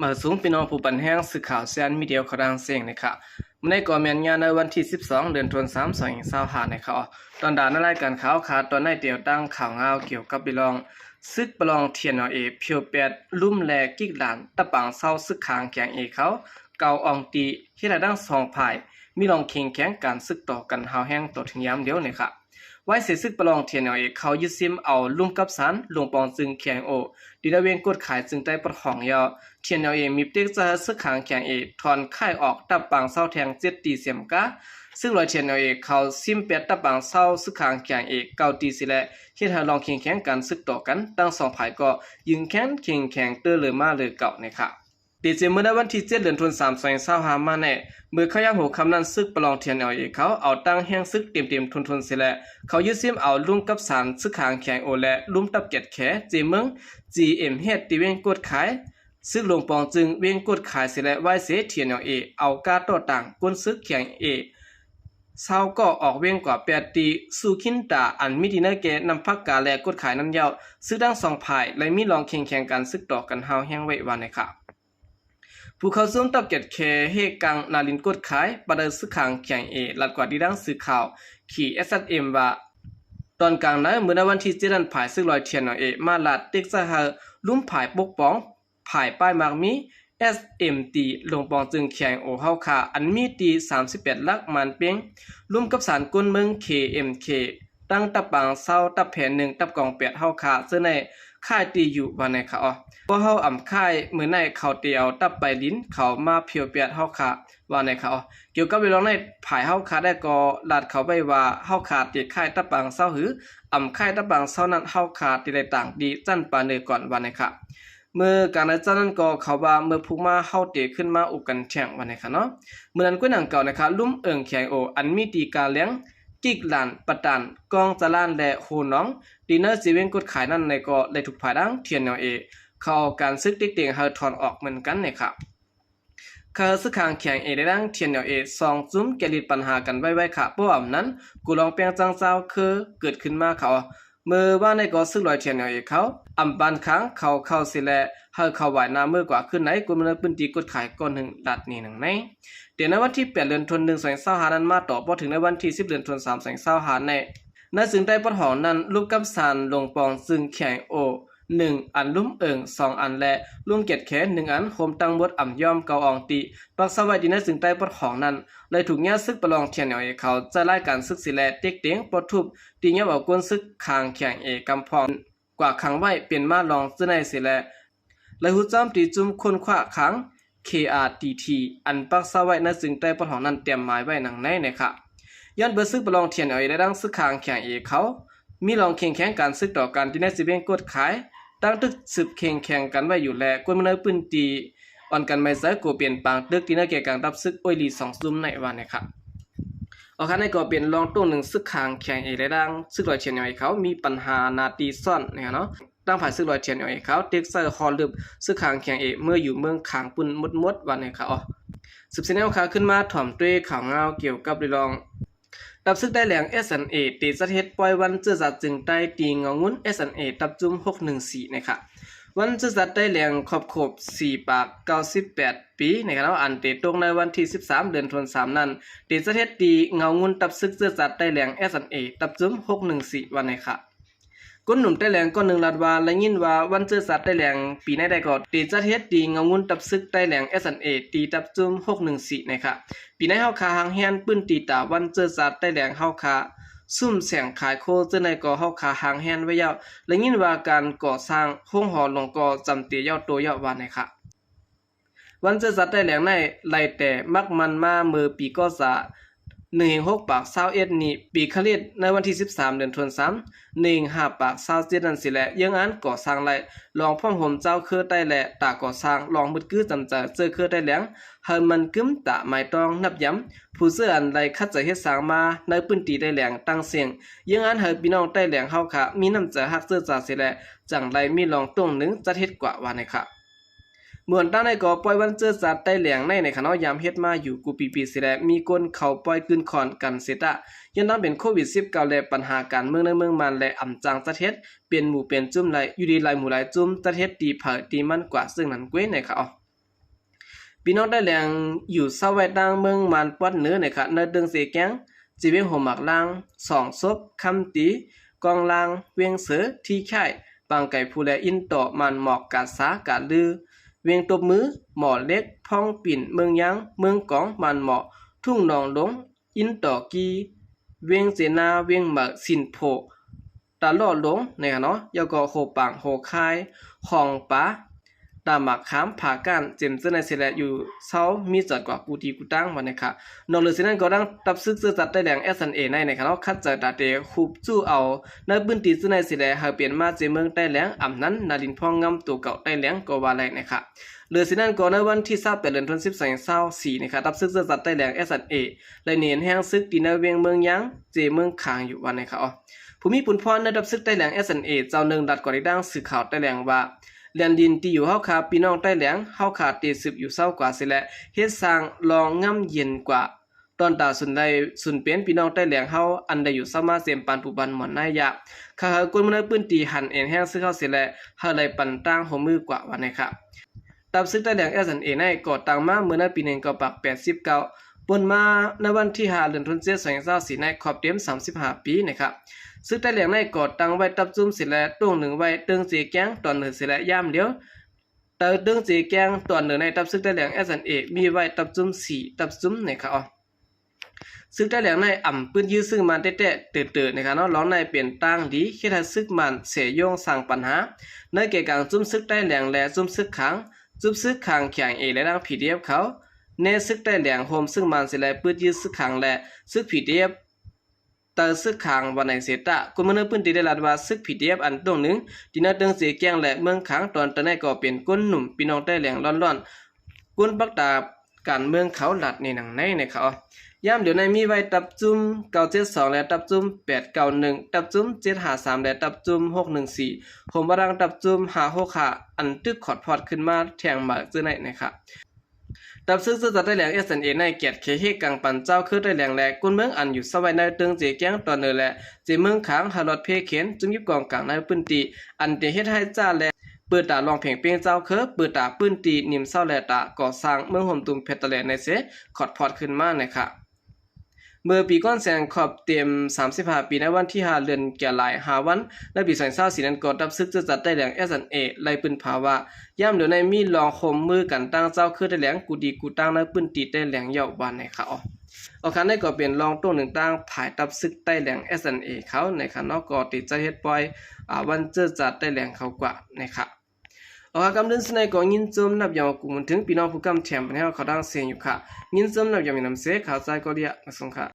มาสูงพี่น้องผู้ปันแห้งสื่อข่าวเซียนมีเดียวเขาดังเสียงนะคะในก่อแมนงานในวันที่12เดือนธันวาคม2565นะคะตอนด่านในรายการข่าวขาตอนในเดียวตั้งข่าวเงาเกี่ยวกับบิลองซึกประลองเทียนเอเพียวแปดลุ่มแลกิกหลานตะปังเศร้าซึกขางแข็งเขาเกาอองตีที่ระดัง2ฝ่ายมีลองเข่งแข็งการซึกต่อกันหาวแห้งต่อถึงยามเดียวเนี่ยค่ะไว้เสียซึกประลองเทียนเอเขายึดซิมเอาลุ่มกับสันลงปองจึงแข็งโอดีละเวงกดขายจึงได้ประหองยอเทียนเอมีเต็กจะซึกขางแข็งถอนค่ายออกตับปังเศร้าแทง7ตีเสียมกะซึ่งลอยเทียนเขาซิมเป็ดตับปังเศร้าซึกขางแข็งเกาตีสิแลที่ถ้าลองเข่งแข็งการซึกต่อกันตั้ง2ฝ่ายก็ยิงแข็งเข่งแข็งเตอเลยมาเลยเก่าเนี่ยตีเจเมื่อวันที่7เดือนธันวาคม2565มาแน่เมื่อเขาย่างหูคำนั้นซึกประลองเทียนเขาเอาตั้งแห้งซึกเต็มทนเสียแลเขายึดซิมเอาลุ่มกับสารซึกขางแข็งโอและลุ่มตับเก็ดแขเจเมือง GM เฮ็ดตีเวงกดขายซึกลงปองจึงเวงกดขายเสียแลไว้เสเทียนเอากาต่อต่างก้นซึกแข็งเศร้าก็ออกเวงกว่า8ตีสู่ขินตาอันมิดีเนเกนำพักกาแลกดขายนั้นยาวซึกดัง2ฝ่ายและมีลองแข่งกันซึกต่อกันหาวแห้งไว้วันนะครับผู้เขาซุ่มตับเก็ดเคเฮกังนาลินกดขายประเดิมซึกขางแข่งลัดกว่าดีดังสื่อข่าวขี่ SSM ว่าตอนกลางนั้นเมื่อวันที่7นั้นผ่ายซึกลอยเทียนมาลัดเต็กซะฮะลุ่มผ่ายปกป้องผ่ายป้ายมากมี SMT ลงปองจึงแข่งโอเฮาคาอันมีตี38ลักมันเปียงลุ่มกับสารก้นเมือง KMK ตั้งตับปังเศร้าตับแผ่น1ตับกอง8เฮาคาซึ่งในค่ายตีอยู่วันในค่ะบ่เฮาอ่ำค่ายมื้อในเขาเตียวตับไปลิ้นเขามาเพียวเปียดเฮาค่ะว่าในค่ะเกี่ยวกับเวลาในภายเฮาค่ะได้ก็ลาดเขาไว้ว่าเฮาค่ะติค่ายตับปังเศร้าหืออ่ำค่ายตับปังเศร้านั้นเฮาค่ะติได้ต่างดีจั่นปานเนก่อนวันในค่ะเมื่อการนั้นจั่นนั้นก็เขาว่าเมื่อพุกมาเฮาเตขึ้นมาอุกันแข่งวันในค่ะเนาะเมื่อนั้นก็หนังเก่านะคะลุ่มเอิงแข่งโออันมีตีการเลี้ยงกิกหลานปะตันกองจลานและโหน้องดีเนอร์จีเวนกดขายนั่นในก็ได้ถูกภายดังเทียนเขาการซึกติ๊กเตียงเฮาถอนออกเหมือนกันเนี่ยครับเขาซึกขางแข่งได้ดังเทียนซองจุ้มแกลิดปัญหากันไว้ค่ะเพราะว่านั้นกูลองเปียงจังเจ้าคือเกิดขึ้นมาเขาเมื่อว่าในก็ซึกลอยเทียนเขาอำบานค้างเขาเข้าสิแลเฮาเข้าไหวน้ำเมื่อกว่าขึ้นไหนกูมันปืนตีกดขายก้อนหนึ่งดัดนี่หนึ่งในเดี๋ยวในวันที่8เดือนธันวาคม2565นั้นมาต่อพอถึงในวันที่10เดือนธันวาคม2565ในซึ่งได้ปะหอนั้นรูปกำสานลงปองซึ่งแข่งโอ1อันลุ่มเอิง2อันและลุ่มเก็ดแขน1อันโคมตั้งบดอ่ำย่อมเกาอองติปักสวัสดีในซึ่งใต้ปดของนั้นเลยถูกแย่ซึกประลองเทียนเขาจะไล่การซึกสิแลเต็กเตียงปดทุบตีแย่เอาก้นซึกคางแข่งกำพองกว่าขังไว้เป็นมาลองซึ่งในสิแลเลยหุจ้อมตีจุ่มคนขวาขัง KRTT อันปักสวัสดีในซึ่งใต้ปดของนั้นเตรียมหมายไว้หนังในนะครับย้อนเบอร์ซึกประลองเทียนได้ดังซึกคางแข่งเขามีลองแข่งการซึกต่อกันที่ในสิเบงกดขายตั้งตึกสืบแข่งกันไว้อยู่แลกวนมันปืนตีอ่อนกันไม่ใส่กูเปลี่ยนปางตึกที่น่าเกี่ยวกับรับซึกโอลี2ซุ่มในวันนะครับเอาคันในก็เป็นลองตู้หนึ่งซึกคางแข่งได้ดังซึกลอยเชียนเขามีปัญหานาตีซ่อนเนี่ยเนาะตั้งฝ่ายซึกลอยเชียนเขาเต็กเซอร์ฮอลลึบซึกคางแข่งเมื่ออยู่เมืองขางปุ่นมดวันนะครับสืบเสนอข่าวขึ้นมาถ่อมด้วยข่าวเงาเกี่ยวกับเรื่องตับซึกได้แหลง SNA ตีสะเทศปล่อยวันเจอจัดจึงได้ตีเงางุ้น SNA ตับจุ่ม614นะครับวันเจอจัดได้แหลงขอบ4 ปาก98 ปีนะครับอันเตตรงในวันที่13เดือนธันวาคมนั้นตีสะเทศตีเงางุ้นตับซึกเจอจัดได้แหลง SNA ตับจุ่ม614วันนะครับก้นหนุ่มได้แหลงก้อนหนึ่งลาดว่าและยินว่าวันเจอสัตว์ได้แหลงปีในได้ก็ตีจัดเฮ็ดตีเงางุ้นตับซึกได้แหลง SNA ตีตับจุ่ม614นะครับปีในเฮาคาหางแฮนปื้นตีตาวันเจอสัตว์ได้แหลงเฮาคาซุ่มแสงขายโคเจอในก่อเฮาคาหางแฮนไว้ยาวและยินว่าการก่อสร้างโรงหอหลวงก่อจำเตียาวตัวยาววันนะครับวันเจอสัตว์ได้แหลงในไล่แต่มักมันมาเมื่อปีก็จะ1 6 ปาก21นี้ปีคลิตในวันที่13เดือนธันวาคม1 5 ปาก27นั้นสิแลยังอันก่อสร้างไล่ลองพ่อมห่มเจ้าคือได้แลตาก่อสร้างลองมึดกื้อจำจะเจอคือได้แหลงเฮามันกึ้มตะหมายตองนับย้ำผู้เสื้ออันไล่คัดจะเฮ็ดสร้างมาในปื้นตีได้แหลงตั้งเสียงยังอันเฮาพี่น้องได้แหลงเฮาค่ะมีน้ำใจฮักเสื้อจ่าสิแลจังไดมีลองตรงหนึ่งจะเฮ็ดกว่าว่าในค่ะเหมือนตั้งในก่อปล่อยวันเจอสัตว์ใต้แหลงในขณะยามเฮ็ดมาอยู่กูปีสิแลมีคนเข้าปล่อยขึ้นคอนกันเสตะยันนั้นเป็นโควิด19และปัญหาการเมืองในเมืองมันและอำจางประเทศเป็นหมู่เป็นจุ่มไหลอยู่ดีหลายหมู่หลายจุ่มประเทศตีเผาตีมันกว่าซึ่งนั้นกว้ยในเขา พี่น้องได้แหลงอยู่เศร้าไว้ดังเมืองมันปอดเหนือนะคะในเดืองเสแกงจีเวงหัวหมักลาง2ศพคำตีกองลางเวียงเสือที่ค่ายบางไก่ผู้แลอินต่อมันหมอกกาสากาลือเวียงตบมือหมอเล็กพ่องปิ่นเมืองยังเมืองกองมันหมอทุ่งหนองหลงอินต่อกีเวียงเสนาเวียงหมักสินโผตาล่อหลงเนี่ยเนาะยก็โหปางโหคายของปะตาหมักขามผาก้านเจ็มเจในเสละอยู่เซามีจอดกว่ากูตีกูตั้งวันนะคะนอกเหลือสินั้นก็ดังตับซึกจัดได้แหลง SNA ในนะคะเนาะคัดเจอตาเตคูบจู้เอาในพื้นที่เจในเสละหาเปลี่ยนมาเจเมืองได้แหลงอำนั้นนาดินพองงำตัวเก่าได้แหลงก็ว่าไรนะคะเหลือสินั้นก็ในวันที่28เดือนธันวาคม2024นะคะตับซึกจัดได้แหลง SNA และเนียนแห้งซึกที่ในเวียงเมืองยังเจเมืองคางอยู่วันนะคะอ๋อผู้มีปุนพรในตับซึกได้แหลง SNA เจ้าหนึ่งดัดก่อนได้ดังสื่อข่าวได้แหลงว่าเลียนดินที่อยู่เฮาขาพี่น้องใต้แหลงเฮาขาตีสืบอยู่เศร้ากว่าสิแหละเฮ็ดสร้างรองง่ำเย็นกว่าตอนตาสุนได้สุนเป็นพี่น้องใต้แหลงเฮาอันใดอยู่สมาเสมปันปุบันหมอนนายะข้าเฮากวนมื้อปื้นตีหันเอ็นแห้งซื้อเฮาสิแหละเฮาเลยปันตั้งหัวมือกว่าวันนี้ครับตับซึกใต้แหลง SNA ในก่อตั้งมาเมื่อในปี1989ป่นมาในวันที่5เดือนธันวาคม2024ในครบเต็ม35ปีนะครับซึ่งแต่เหลียงในกอดตั้งไว้ตับจุ้มสิแลตุ้งหนึ่งไว้ตึงสีแกงตอนหนึ่งสิแลย่ามเดียวแต่ตึงสีแกงตอนหนึ่งในตับซึ่งแต่เหลียง SNA มีไว้ตับจุ้ม4ตับจุ้มนะครับอ๋อซึ่งแต่เหลียงในอ่ำปื้นยื้อซึ่งมันเตะเตือนๆนะครับเนาะร้องในเปลี่ยนตั้งดีคิดให้ซึกมันเสียโยงสร้างปัญหาในเกี่ยวกับจุ้มซึกแต่เหลียงและจุ้มซึกขังจุ้มซึกขังแข่งและดัง PDF เขาในซึกแต่เหลียงโฮมซึ่งมันสิแลปื้นยื้อซึกขังและซึก PDFตาซึกขังวันไหนเสตะกุมเนพื้นที่ได้ลาดว่าซึก PDF อันตรงหนึ่งที่น่าตึงเสียแกงและเมืองขังตอนตะไนก็เป็นก้นหนุ่มพี่น้องใต้แหลงร้อนๆก้นปักตาการเมืองเขาหลัดในหนังในเขาย่ามเดี๋ยวในมีไว้ตับจุ้ม972และตับจุ้ม891ตับจุ้ม753และตับจุ้ม614ผมว่าดังตับจุ้ม565อันตึกขอดพอดขึ้นมาแทงหมากซื่อในนะครับตับซึ่งจะได้แหลง SNA ในเกียรติเคเฮกังปันเจ้าคือได้แหลงแลกุนเมืองอันอยู่สวัยในตึงเจแก้งตอนเนอแลเจเมืองขางหารถเพเข็นจุ่มยิบกองกลางในปืนตีอันเตเฮ็ดให้จ้าแลเปิดตาลองเพ่งเปียงเจ้าคือเปิดตาปืนตีนิมเศร้าแลตาก่อสร้างเมืองห่มตุ่มเพชรตะแลในเสขอดพอดขึ้นมานะคะเมื่อปีก้อนแสงขอบเต็ม35ปีในวันที่5เดือนแก่หลาย5วันในปี2024นั้นก็ตับซึกจะจัดได้แหลง SNA ไล่ปืนภาวะย่ำเดี๋ยวในมีลองคมมือกันตั้งเจ้าคือได้แหลงกูดีกูตั้งในปืนตีได้แหลงเยาวันในเขาเอาคันได้ก็เป็นลองตัวหนึ่งตั้งภายตับซึกได้แหลง SNA เขาในคันนอกก็ติดใจเฮ็ดปล่อยวันเจอจัดได้แหลงเขากว่านะครับเอากำเดินสนก็ยินจมนับยาวกูมันถึงพี่น้องผู้กำแถมไปให้เขาดังเสียงอยู่ค่ะยินจมนับยาวมีน้ำเสข่าวใจก็เดียมาส่งค่ะ